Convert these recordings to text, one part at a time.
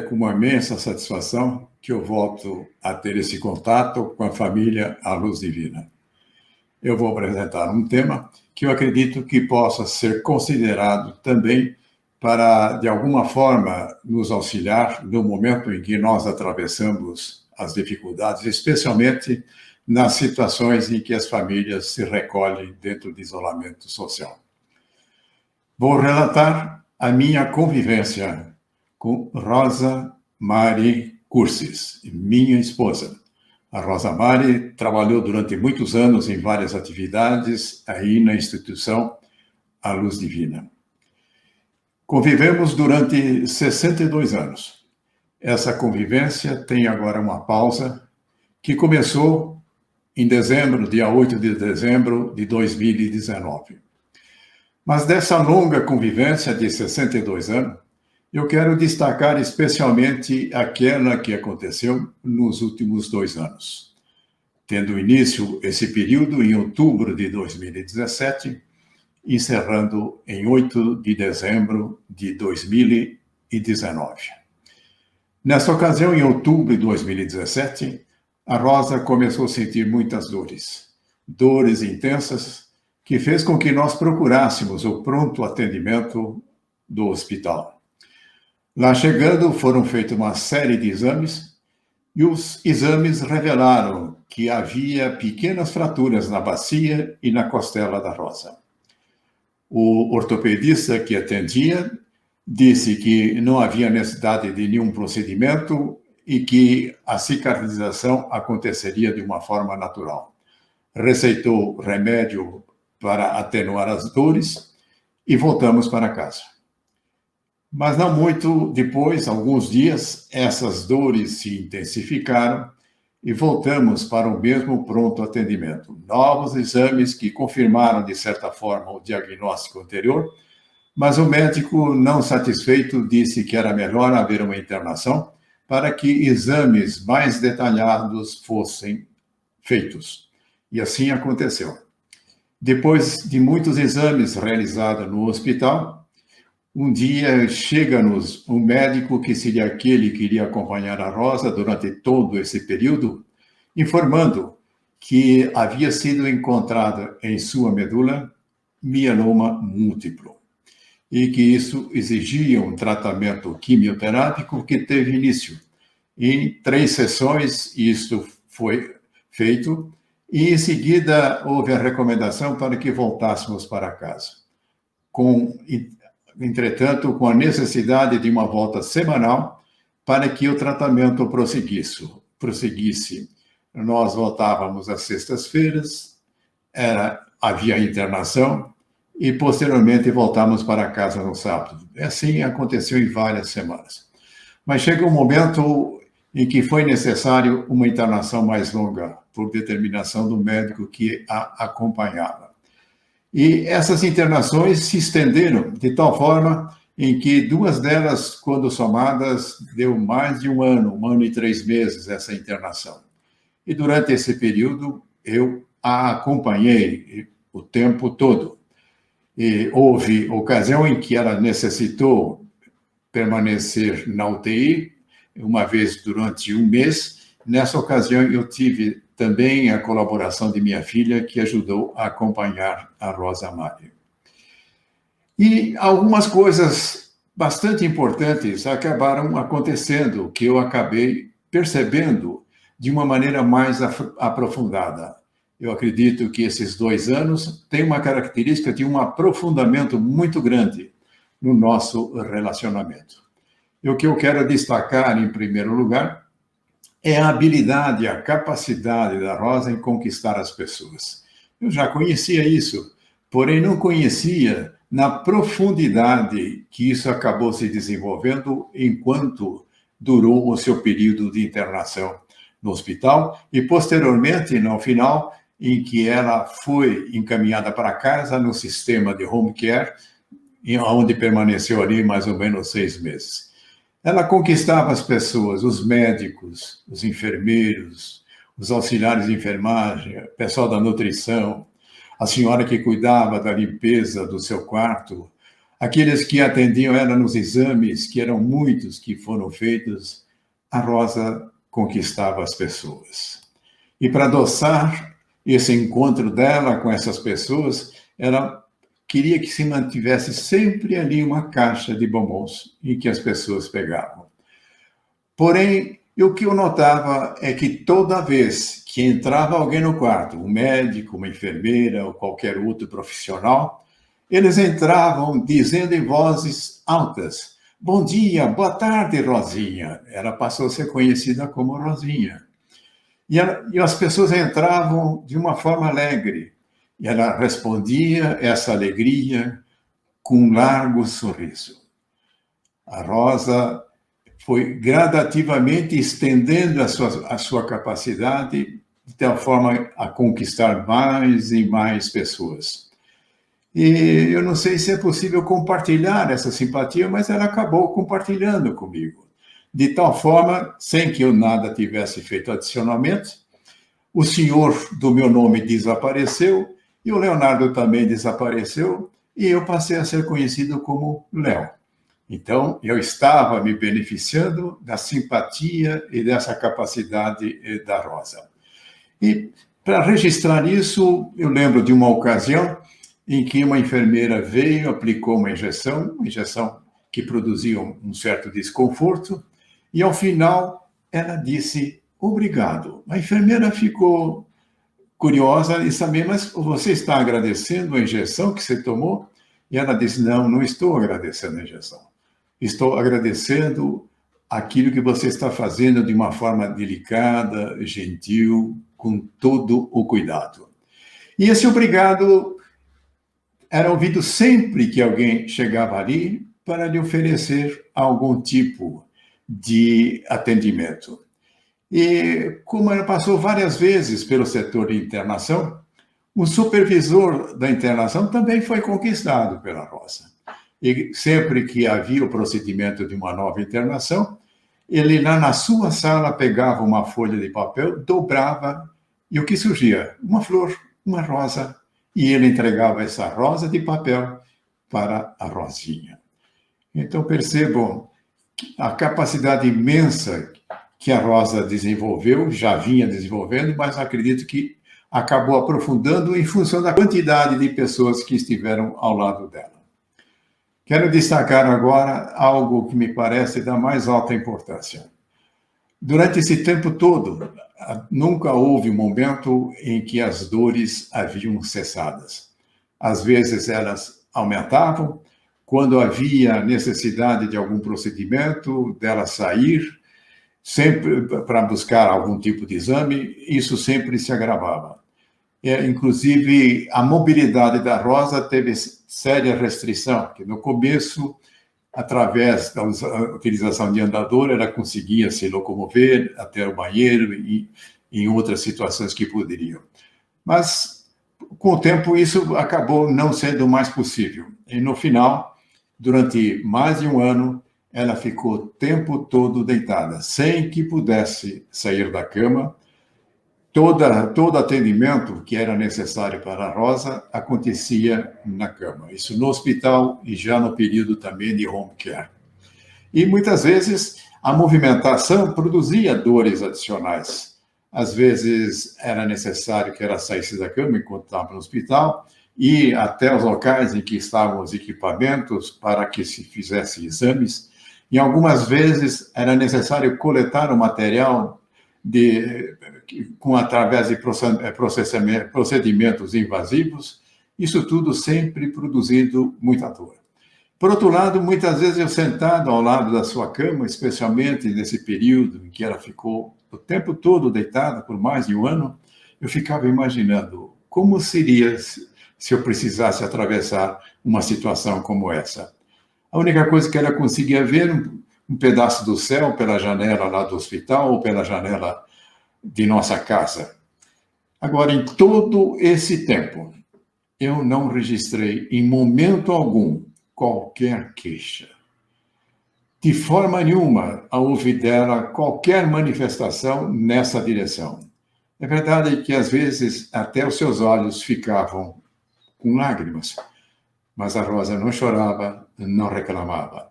com uma imensa satisfação que eu volto a ter esse contato com a família à Luz Divina. Eu vou apresentar um tema que eu acredito que possa ser considerado também para, de alguma forma, nos auxiliar no momento em que nós atravessamos as dificuldades, especialmente nas situações em que as famílias se recolhem dentro de isolamento social. Vou relatar a minha convivência com Rosa Mari Cursis, minha esposa. A Rosa Mari trabalhou durante muitos anos em várias atividades aí na instituição A Luz Divina. Convivemos durante 62 anos. Essa convivência tem agora uma pausa que começou em dezembro, dia 8 de dezembro de 2019. Mas dessa longa convivência de 62 anos, eu quero destacar especialmente aquela que aconteceu nos últimos 2 anos. Tendo início esse período em outubro de 2017, encerrando em 8 de dezembro de 2019. Nessa ocasião, em outubro de 2017, a Rosa começou a sentir muitas dores intensas, que fez com que nós procurássemos o pronto atendimento do hospital. Lá chegando, foram feitos uma série de exames, e os exames revelaram que havia pequenas fraturas na bacia e na costela da Rosa. O ortopedista que atendia disse que não havia necessidade de nenhum procedimento e que a cicatrização aconteceria de uma forma natural. Receitou remédio para atenuar as dores e voltamos para casa. Mas não muito depois, alguns dias, essas dores se intensificaram e voltamos para o mesmo pronto atendimento. Novos exames que confirmaram, de certa forma, o diagnóstico anterior, mas o médico, não satisfeito, disse que era melhor haver uma internação para que exames mais detalhados fossem feitos. E assim aconteceu. Depois de muitos exames realizados no hospital, um dia chega-nos um médico que seria aquele que iria acompanhar a Rosa durante todo esse período, informando que havia sido encontrado em sua medula mieloma múltiplo e que isso exigia um tratamento quimioterápico que teve início. Em 3 sessões, isso foi feito e, em seguida, houve a recomendação para que voltássemos para casa. Entretanto, com a necessidade de uma volta semanal para que o tratamento prosseguisse. Nós voltávamos às sextas-feiras, havia internação e, posteriormente, voltávamos para casa no sábado. Assim aconteceu em várias semanas. Mas chega um momento em que foi necessário uma internação mais longa, por determinação do médico que a acompanhava. E essas internações se estenderam de tal forma em que 2 delas, quando somadas, deu mais de 1 ano e 3 meses essa internação. E durante esse período, eu a acompanhei o tempo todo. E houve ocasião em que ela necessitou permanecer na UTI, uma vez durante 1 mês. Nessa ocasião, eu tive também a colaboração de minha filha, que ajudou a acompanhar a Rosa Mari. E algumas coisas bastante importantes acabaram acontecendo, que eu acabei percebendo de uma maneira mais aprofundada. Eu acredito que esses 2 anos têm uma característica de um aprofundamento muito grande no nosso relacionamento. E o que eu quero destacar, em primeiro lugar, é a habilidade, a capacidade da Rosa em conquistar as pessoas. Eu já conhecia isso, porém não conhecia na profundidade que isso acabou se desenvolvendo enquanto durou o seu período de internação no hospital e, posteriormente, no final, em que ela foi encaminhada para casa no sistema de home care, onde permaneceu ali mais ou menos 6 meses. Ela conquistava as pessoas, os médicos, os enfermeiros, os auxiliares de enfermagem, o pessoal da nutrição, a senhora que cuidava da limpeza do seu quarto, Aqueles que atendiam ela nos exames, que eram muitos que foram feitos, a Rosa conquistava as pessoas. E para adoçar esse encontro dela com essas pessoas, ela queria que se mantivesse sempre ali uma caixa de bombons em que as pessoas pegavam. Porém, o que eu notava é que toda vez que entrava alguém no quarto, um médico, uma enfermeira ou qualquer outro profissional, eles entravam dizendo em vozes altas: "Bom dia, boa tarde, Rosinha." Ela passou a ser conhecida como Rosinha. E as pessoas entravam de uma forma alegre. E ela respondia essa alegria com um largo sorriso. A Rosa foi gradativamente estendendo a sua capacidade de tal forma a conquistar mais e mais pessoas. E eu não sei se é possível compartilhar essa simpatia, mas ela acabou compartilhando comigo. De tal forma, sem que eu nada tivesse feito adicionalmente, o senhor do meu nome desapareceu, e o Leonardo também desapareceu, e eu passei a ser conhecido como Léo. Então, eu estava me beneficiando da simpatia e dessa capacidade da Rosa. E, para registrar isso, eu lembro de uma ocasião em que uma enfermeira veio, aplicou uma injeção que produzia um certo desconforto, e ao final ela disse obrigado. A enfermeira ficou curiosa e saber, mas você está agradecendo a injeção que você tomou? E ela disse, não, não estou agradecendo a injeção. Estou agradecendo aquilo que você está fazendo de uma forma delicada, gentil, com todo o cuidado. E esse obrigado era ouvido sempre que alguém chegava ali para lhe oferecer algum tipo de atendimento. E como ela passou várias vezes pelo setor de internação, o supervisor da internação também foi conquistado pela Rosa. E sempre que havia o procedimento de uma nova internação, ele lá na sua sala pegava uma folha de papel, dobrava, e o que surgia? Uma flor, uma rosa, e ele entregava essa rosa de papel para a Rosinha. Então percebam a capacidade imensa que a Rosa desenvolveu, já vinha desenvolvendo, mas acredito que acabou aprofundando em função da quantidade de pessoas que estiveram ao lado dela. Quero destacar agora algo que me parece da mais alta importância. Durante esse tempo todo, nunca houve um momento em que as dores haviam cessadas. Às vezes elas aumentavam, quando havia necessidade de algum procedimento, dela sair, sempre para buscar algum tipo de exame, isso sempre se agravava. Inclusive, a mobilidade da Rosa teve séria restrição, porque no começo, através da utilização de andador, ela conseguia se locomover até o banheiro e em outras situações que poderiam. Mas, com o tempo, isso acabou não sendo mais possível. E, no final, durante mais de um ano, ela ficou o tempo todo deitada, sem que pudesse sair da cama. Todo atendimento que era necessário para a Rosa acontecia na cama. Isso no hospital e já no período também de home care. E muitas vezes a movimentação produzia dores adicionais. Às vezes era necessário que ela saísse da cama enquanto estava no hospital, ir até os locais em que estavam os equipamentos para que se fizesse exames. E algumas vezes era necessário coletar o material através de procedimentos invasivos, isso tudo sempre produzindo muita dor. Por outro lado, muitas vezes eu sentado ao lado da sua cama, especialmente nesse período em que ela ficou o tempo todo deitada por mais de um ano, eu ficava imaginando como seria se eu precisasse atravessar uma situação como essa. A única coisa que ela conseguia ver um pedaço do céu pela janela lá do hospital ou pela janela de nossa casa. Agora, em todo esse tempo, eu não registrei em momento algum qualquer queixa. De forma nenhuma houve dela qualquer manifestação nessa direção. É verdade que, às vezes, até os seus olhos ficavam com lágrimas, mas a Rosa não chorava, não reclamava.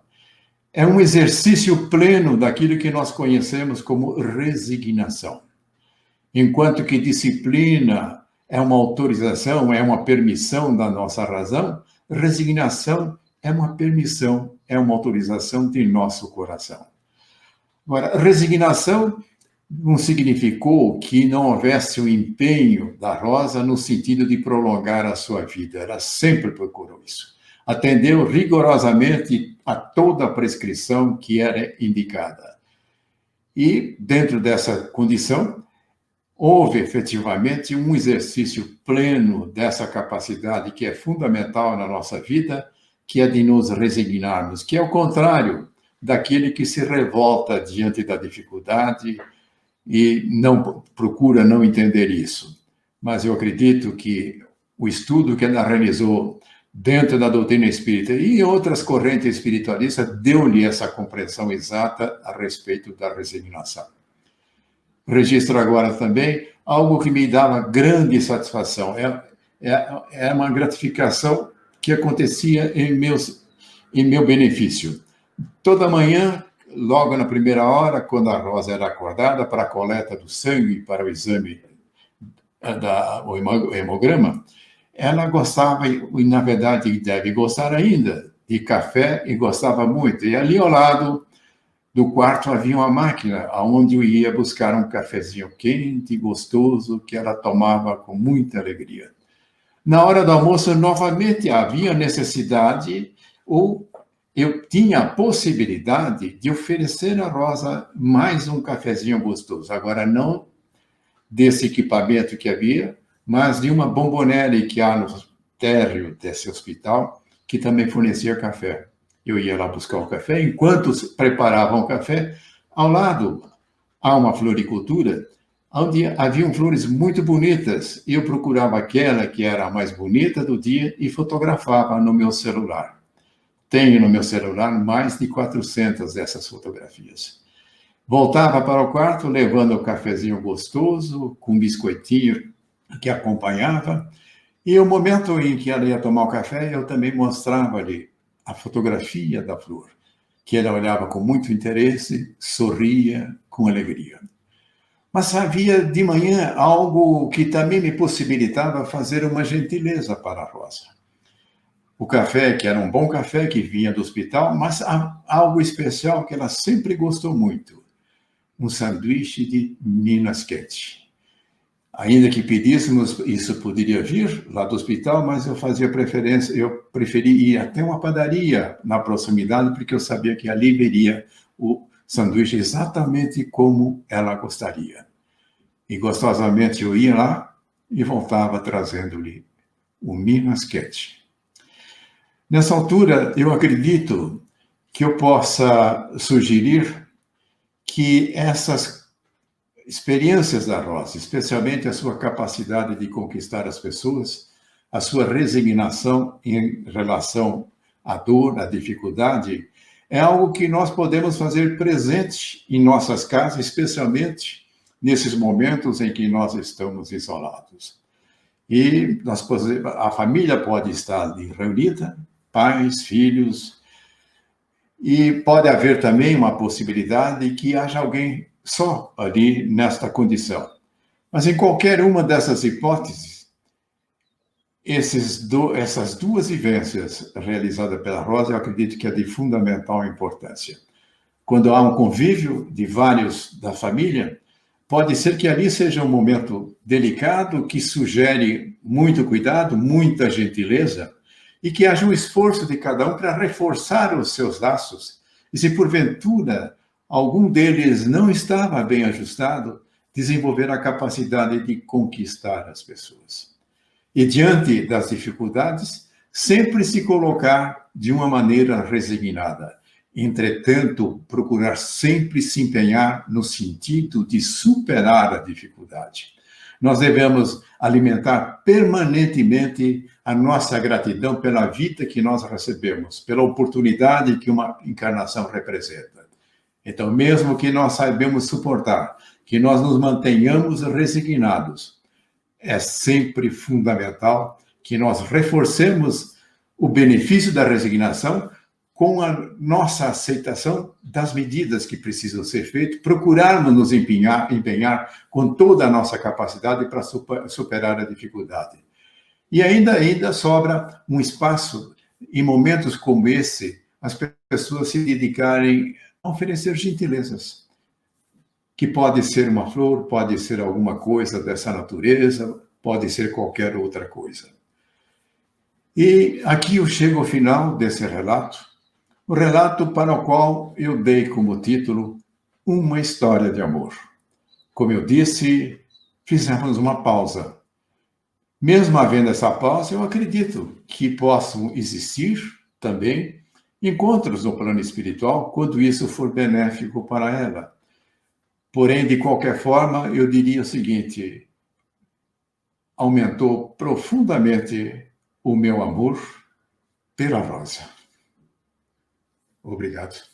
É um exercício pleno daquilo que nós conhecemos como resignação. Enquanto que disciplina é uma autorização, é uma permissão da nossa razão, resignação é uma permissão, é uma autorização de nosso coração. Agora, resignação não significou que não houvesse o empenho da Rosa no sentido de prolongar a sua vida. Ela sempre procurou isso. Atendeu rigorosamente a toda a prescrição que era indicada. E, dentro dessa condição, houve efetivamente um exercício pleno dessa capacidade que é fundamental na nossa vida, que é de nos resignarmos, que é o contrário daquele que se revolta diante da dificuldade e não procura não entender isso. Mas eu acredito que o estudo que ela realizou dentro da doutrina espírita e em outras correntes espiritualistas deu-lhe essa compreensão exata a respeito da resignação. Registro agora também algo que me dava grande satisfação. É uma gratificação que acontecia em meu benefício. Toda manhã, logo na primeira hora, quando a Rosa era acordada para a coleta do sangue, para o exame do hemograma, ela gostava, e na verdade deve gostar ainda, de café, e gostava muito. E ali ao lado do quarto havia uma máquina, onde eu ia buscar um cafezinho quente e gostoso, que ela tomava com muita alegria. Na hora do almoço, novamente havia necessidade, ou eu tinha a possibilidade de oferecer à Rosa mais um cafezinho gostoso. Agora, não desse equipamento que havia, mas de uma bomboniere que há no térreo desse hospital, que também fornecia café. Eu ia lá buscar o café, enquanto preparavam o café, ao lado há uma floricultura, onde haviam flores muito bonitas. Eu procurava aquela que era a mais bonita do dia e fotografava no meu celular. Tenho no meu celular mais de 400 dessas fotografias. Voltava para o quarto, levando o cafezinho gostoso, com um biscoitinho que acompanhava, e o momento em que ela ia tomar o café, eu também mostrava-lhe a fotografia da flor, que ela olhava com muito interesse, sorria com alegria. Mas havia de manhã algo que também me possibilitava fazer uma gentileza para a Rosa. O café, que era um bom café, que vinha do hospital, mas algo especial que ela sempre gostou muito, um sanduíche de Minas quente. Ainda que pedíssemos, isso poderia vir lá do hospital, mas eu preferi ir até uma padaria na proximidade, porque eu sabia que ali veria o sanduíche exatamente como ela gostaria. E gostosamente eu ia lá e voltava trazendo-lhe o Minas quente. Nessa altura, eu acredito que eu possa sugerir que essas experiências da Rosa, especialmente a sua capacidade de conquistar as pessoas, a sua resignação em relação à dor, à dificuldade, é algo que nós podemos fazer presente em nossas casas, especialmente nesses momentos em que nós estamos isolados. E a família pode estar reunida, pais, filhos, e pode haver também uma possibilidade de que haja alguém só ali nesta condição. Mas em qualquer uma dessas hipóteses, essas duas vivências realizadas pela Rosa, eu acredito que é de fundamental importância. Quando há um convívio de vários da família, pode ser que ali seja um momento delicado, que sugere muito cuidado, muita gentileza, e que haja um esforço de cada um para reforçar os seus laços. E se porventura algum deles não estava bem ajustado, desenvolver a capacidade de conquistar as pessoas. E diante das dificuldades, sempre se colocar de uma maneira resignada. Entretanto, procurar sempre se empenhar no sentido de superar a dificuldade. Nós devemos alimentar permanentemente a nossa gratidão pela vida que nós recebemos, pela oportunidade que uma encarnação representa. Então, mesmo que nós saibamos suportar, que nós nos mantenhamos resignados, é sempre fundamental que nós reforcemos o benefício da resignação com a nossa aceitação das medidas que precisam ser feitas, procurarmos nos empenhar com toda a nossa capacidade para superar a dificuldade. E ainda sobra um espaço, em momentos como esse, as pessoas se dedicarem a oferecer gentilezas, que pode ser uma flor, pode ser alguma coisa dessa natureza, pode ser qualquer outra coisa. E aqui eu chego ao final desse relato, o relato para o qual eu dei como título Uma História de Amor. Como eu disse, fizemos uma pausa. Mesmo havendo essa pausa, eu acredito que possam existir também encontros no plano espiritual, quando isso for benéfico para ela. Porém, de qualquer forma, eu diria o seguinte: aumentou profundamente o meu amor pela Rosa. Obrigado.